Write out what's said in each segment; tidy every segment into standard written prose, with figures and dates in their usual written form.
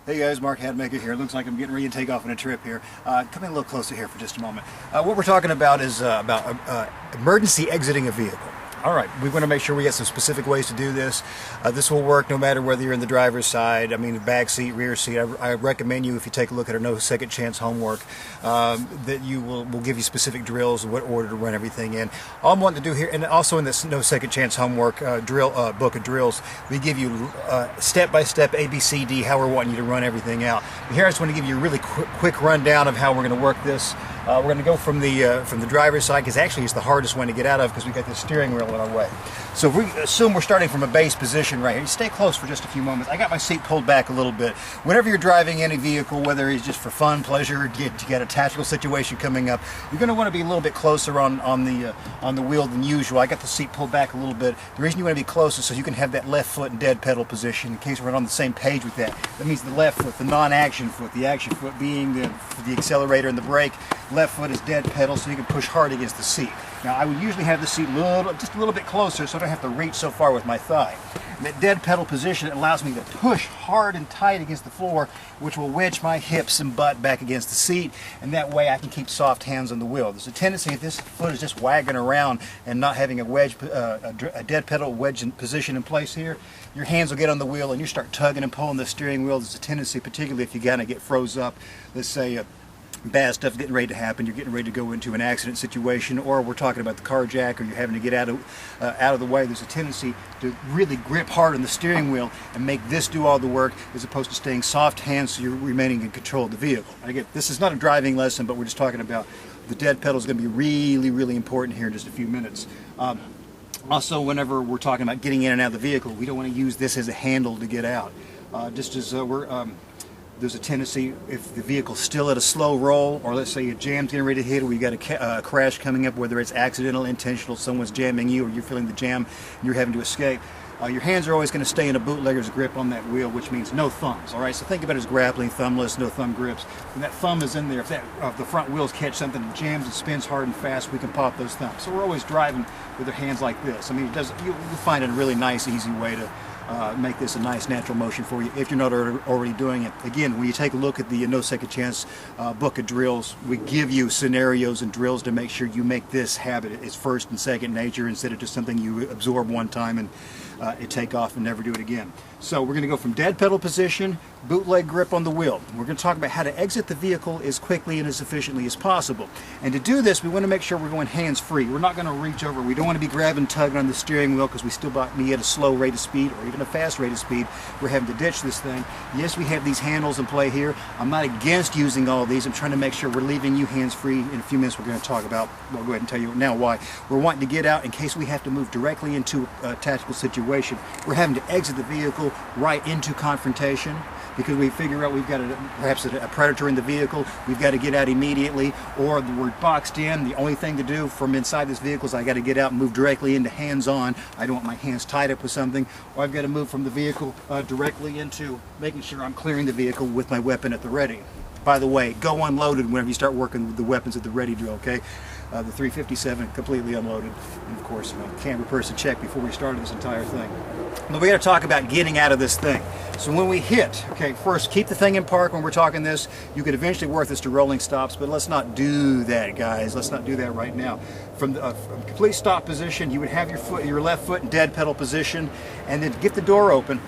Hey guys, Mark Hatmaker here. Looks like I'm getting ready to take off on a trip here. Coming a little closer here for just a moment. What we're talking about is about emergency exiting a vehicle. All right, we want to make sure we get some specific ways to do this. This will work no matter whether you're in the driver's side, the back seat, rear seat. I recommend you, if you take a look at our No Second Chance homework, that we'll give you specific drills, what order to run everything in. All I'm wanting to do here, and also in this No Second Chance homework book of drills, we give you step-by-step ABCD, how we're wanting you to run everything out. But here I just want to give you a really quick rundown of how we're going to work this. We're going to go from the driver's side, because actually it's the hardest one to get out of because we've got the steering wheel in our way. So if we assume we're starting from a base position right here, stay close for just a few moments. I got my seat pulled back a little bit. Whenever you're driving any vehicle, whether it's just for fun, pleasure, to get a tactical situation coming up, you're going to want to be a little bit closer on the wheel than usual. I got the seat pulled back a little bit. The reason you want to be closer is so you can have that left foot in dead pedal position. In case we're not on the same page with that, that means the left foot, the non-action foot, the action foot being the accelerator and the brake. Left foot is dead pedal, so you can push hard against the seat. Now, I would usually have the seat just a little bit closer, so I don't have to reach so far with my thigh. And that dead pedal position allows me to push hard and tight against the floor, which will wedge my hips and butt back against the seat, and that way I can keep soft hands on the wheel. There's a tendency if this foot is just wagging around and not having a dead pedal wedge position in place here, your hands will get on the wheel and you start tugging and pulling the steering wheel. There's a tendency, particularly if you kind of get froze up, let's say bad stuff getting ready to happen, you're getting ready to go into an accident situation, or we're talking about the car jack, or you're having to get out of the way. There's a tendency to really grip hard on the steering wheel and make this do all the work, as opposed to staying soft hands so you're remaining in control of the vehicle. And again, this is not a driving lesson, but we're just talking about the dead pedal is going to be really, really important here in just a few minutes. Also, whenever we're talking about getting in and out of the vehicle, we don't want to use this as a handle to get out. Just as there's a tendency, if the vehicle's still at a slow roll, or let's say a jam's getting ready to hit, or you got a crash coming up, whether it's accidental, intentional, someone's jamming you, or you're feeling the jam and you're having to escape, your hands are always going to stay in a bootlegger's grip on that wheel, which means no thumbs. All right, so think about it as grappling, thumbless, no thumb grips. When that thumb is in there, if the front wheels catch something that jams and spins hard and fast, we can pop those thumbs. So we're always driving with our hands like this. You'll find it a really nice, easy way to make this a nice natural motion for you if you're not already doing it. Again, when you take a look at the No Second Chance book of drills, we give you scenarios and drills to make sure you make this habit its first and second nature, instead of just something you absorb one time and it take off and never do it again. So we're going to go from dead pedal position, bootleg grip on the wheel. We're going to talk about how to exit the vehicle as quickly and as efficiently as possible. And to do this, we want to make sure we're going hands-free. We're not going to reach over. We don't want to be grabbing, tugging on the steering wheel, because we still might be at a slow rate of speed or even a fast rate of speed. We're having to ditch this thing. Yes, we have these handles in play here. I'm not against using all of these. I'm trying to make sure we're leaving you hands-free. In a few minutes, we're going to talk about, well, I'll go ahead and tell you now why. We're wanting to get out in case we have to move directly into a tactical situation. We're having to exit the vehicle right into confrontation, because we figure out we've got perhaps a predator in the vehicle, we've got to get out immediately, or we're boxed in. The only thing to do from inside this vehicle is I got to get out and move directly into hands-on. I don't want my hands tied up with something, or I've got to move from the vehicle directly into making sure I'm clearing the vehicle with my weapon at the ready. By the way, go unloaded whenever you start working with the weapons at the ready drill, okay? The 357 completely unloaded, and of course my camera person checked before we started this entire thing. But we got to talk about getting out of this thing. So when we hit, okay, first keep the thing in park when we're talking this. You could eventually work this to rolling stops, but let's not do that, guys. Let's not do that right now. From the complete stop position, you would have your left foot in dead pedal position, and then get the door open.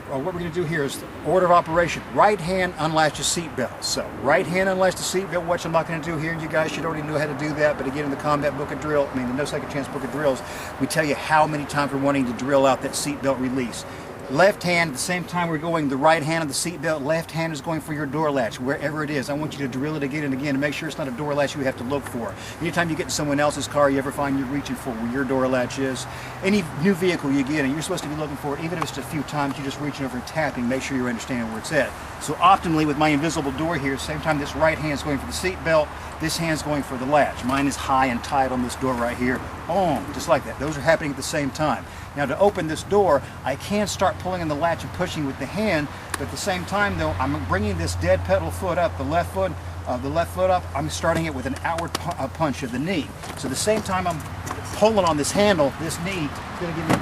What we're going to do here is the order of operation. Right hand unlatch the seatbelt. So right hand unlatch the seatbelt, which I'm not going to do here. You guys should already know how to do that. But again, in the combat book of drill, the No Second Chance book of drills, we tell you how many times we're wanting to drill out that seatbelt release. Left hand, at the same time we're going the right hand of the seatbelt, left hand is going for your door latch, wherever it is. I want you to drill it again and again to make sure it's not a door latch you have to look for. Anytime you get in someone else's car, you ever find you're reaching for where your door latch is. Any new vehicle you get and you're supposed to be looking for it, even if it's just a few times, you're just reaching over and tapping, make sure you understand where it's at. So optimally with my invisible door here, same time this right hand is going for the seatbelt, this hand's going for the latch. Mine is high and tight on this door right here. Boom, just like that. Those are happening at the same time. Now to open this door, I can start pulling on the latch and pushing with the hand, but at the same time though, I'm bringing this dead pedal foot up, the left foot up, I'm starting it with an outward punch of the knee. So the same time I'm pulling on this handle, this knee is going to give me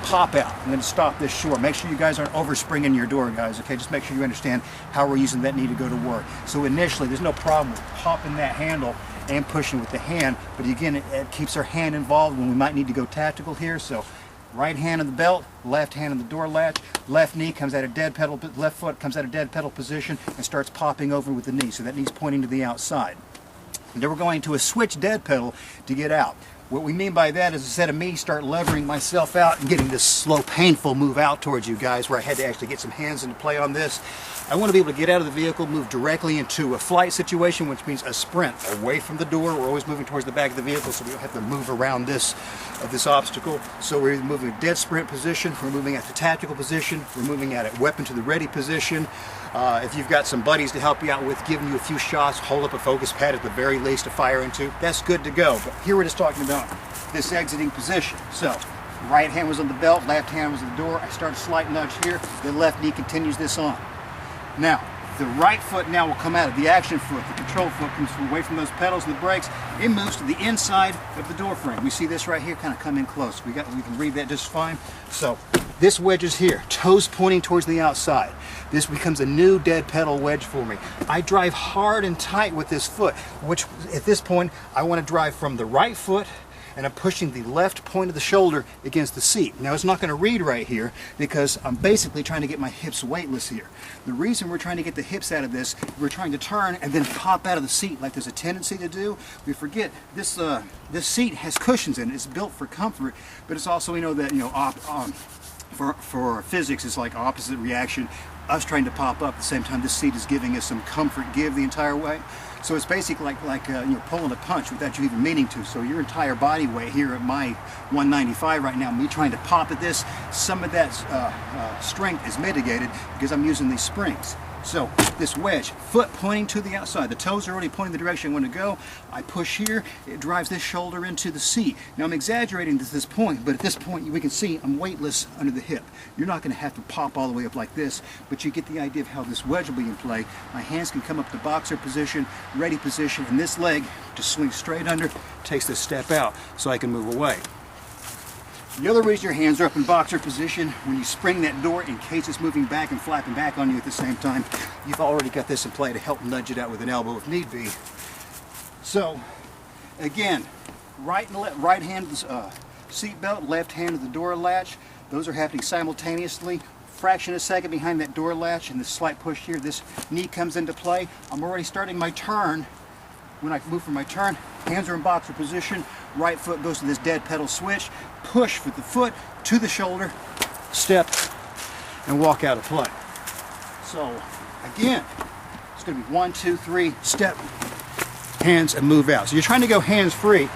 pop out. I'm going to stop this short. Make sure you guys aren't overspringing your door, guys, okay? Just make sure you understand how we're using that knee to go to work. So initially, there's no problem with popping that handle and pushing with the hand, but again, it keeps our hand involved when we might need to go tactical here. So right hand on the belt, left hand on the door latch, left knee comes out of dead pedal, left foot comes out of dead pedal position and starts popping over with the knee. So that knee's pointing to the outside. And then we're going to a switch dead pedal to get out. What we mean by that is instead of me start levering myself out and getting this slow, painful move out towards you guys where I had to actually get some hands into play on this, I want to be able to get out of the vehicle, move directly into a flight situation, which means a sprint away from the door. We're always moving towards the back of the vehicle, so we don't have to move around this obstacle. So we're either moving a dead sprint position, we're moving at the tactical position, we're moving at a weapon to the ready position. If you've got some buddies to help you out with giving you a few shots, hold up a focus pad at the very least to fire into, that's good to go. But here we're just talking about this exiting position. So right hand was on the belt, left hand was on the door. I start a slight nudge here, the left knee continues this on. Now, the right foot now will come out of the action foot. The control foot comes away from those pedals and the brakes. It moves to the inside of the door frame. We see this right here kind of come in close. We can read that just fine. So this wedge is here, toes pointing towards the outside. This becomes a new dead pedal wedge for me. I drive hard and tight with this foot, which at this point I want to drive from the right foot, and I'm pushing the left point of the shoulder against the seat. Now it's not going to read right here because I'm basically trying to get my hips weightless here. The reason we're trying to get the hips out of this, we're trying to turn and then pop out of the seat like there's a tendency to do. We forget this seat has cushions in it. It's built for comfort, but it's also, we know that, you know, for physics, it's like opposite reaction. Us trying to pop up at the same time, this seat is giving us some comfort give the entire way. So it's basically like you know, pulling a punch without you even meaning to. So your entire body weight here at my 195 right now, me trying to pop at this, some of that strength is mitigated because I'm using these springs. So this wedge, foot pointing to the outside. The toes are already pointing the direction I want to go. I push here, it drives this shoulder into the seat. Now I'm exaggerating to this point, but at this point we can see I'm weightless under the hip. You're not going to have to pop all the way up like this, but you get the idea of how this wedge will be in play. My hands can come up to boxer position, ready position, and this leg just swings straight under, takes this step out so I can move away. The other reason your hands are up in boxer position, when you spring that door in case it's moving back and flapping back on you at the same time, you've already got this in play to help nudge it out with an elbow if need be. So, again, right hand seat belt, left hand of the door latch. Those are happening simultaneously. Fraction of a second behind that door latch and this slight push here, this knee comes into play. I'm already starting my turn. When I move from my turn, hands are in boxer position, right foot goes to this dead pedal switch, push with the foot to the shoulder, step, and walk out of play. So, again, it's going to be 1, 2, 3, step, hands, and move out. So you're trying to go hands-free.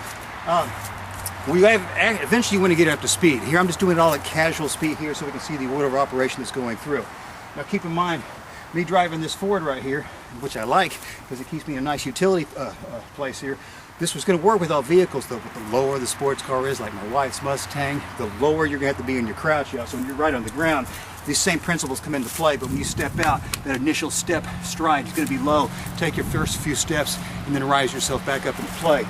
Eventually you want to get up to speed. Here I'm just doing it all at casual speed here so we can see the order of operation that's going through. Now keep in mind, me driving this Ford right here, which I like because it keeps me in a nice utility place here. This was going to work with all vehicles though, but the lower the sports car is, like my wife's Mustang, the lower you're going to have to be in your crouch out. So when you're right on the ground, these same principles come into play, but when you step out, that initial step stride is going to be low. Take your first few steps and then rise yourself back up into play.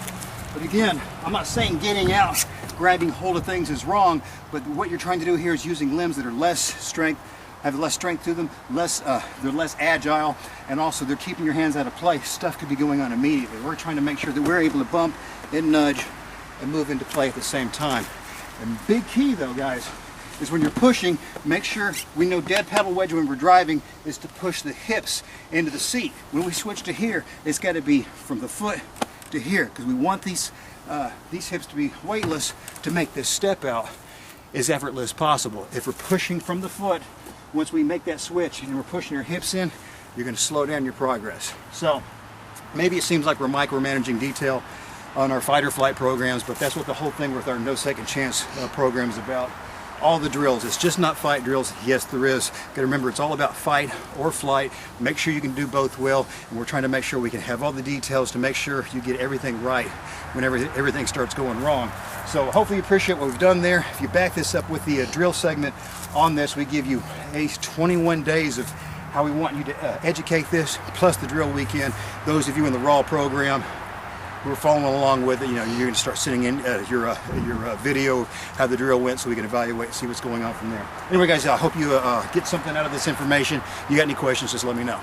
But again, I'm not saying getting out, grabbing hold of things is wrong, but what you're trying to do here is using limbs that are less strength, have less strength to them, they're less agile, and also they're keeping your hands out of play. Stuff could be going on immediately. We're trying to make sure that we're able to bump and nudge and move into play at the same time. And big key though, guys, is when you're pushing, make sure we know dead pedal wedge when we're driving is to push the hips into the seat. When we switch to here, it's got to be from the foot to here because we want these hips to be weightless to make this step out as effortless as possible. If we're pushing from the foot, once we make that switch and we're pushing our hips in, you're going to slow down your progress. So maybe it seems like we're micromanaging detail on our fight or flight programs, but that's what the whole thing with our No Second Chance program is about. All the drills, it's just not fight drills. Yes, there is. Got to remember, it's all about fight or flight. Make sure you can do both well, and we're trying to make sure we can have all the details to make sure you get everything right whenever everything starts going wrong. So hopefully you appreciate what we've done there. If you back this up with the drill segment on this, we give you 21 days of how we want you to educate this, plus the drill weekend. Those of you in the raw program, we're following along with it. You know, you're going to start sending in your video of how the drill went so we can evaluate and see what's going on from there. Anyway, guys, I hope you get something out of this information. You got any questions, just let me know.